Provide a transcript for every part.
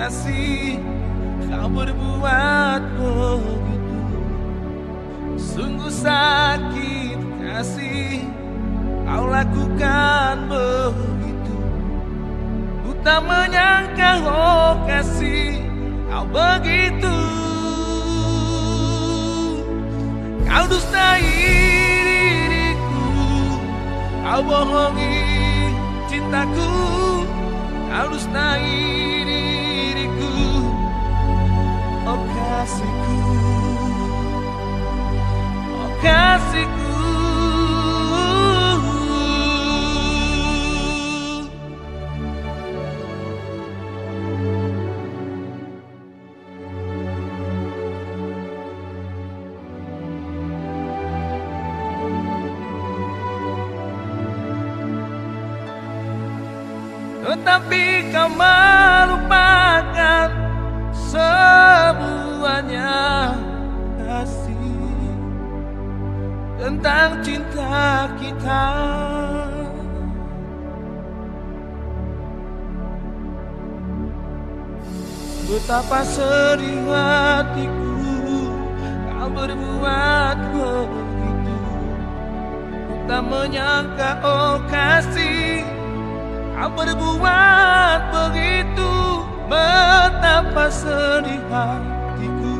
kasih, kau berbuat begitu. Sungguh sakit kasih, kau lakukan begitu. Ku tak menyangka oh kasih, kau begitu. Kau dustai diriku, kau bohongi cintaku. Kau dustai diriku, oh kasihku, oh kasihku. Tetapi kau melupakan semuanya kasih tentang cinta kita. Betapa sedih hatiku, kau berbuat begitu. Ku tak menyangka oh kasih, kau berbuat begitu. Betapa sedih hatiku,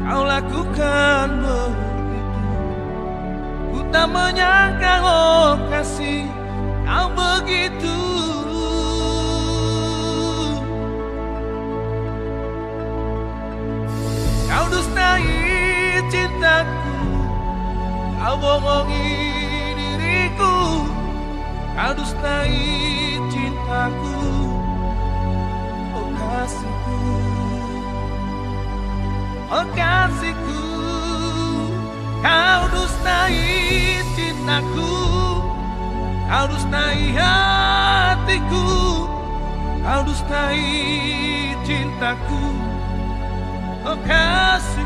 kau lakukan begitu. Ku tak menyangka oh kasih, kau begitu. Kau dustai cintaku, kau bohongi diriku. Kau dustai cintaku, oh kasihku, oh kasihku. Kau dustai cintaku, kau dustai hatiku. Kau dustai cintaku, oh kasihku.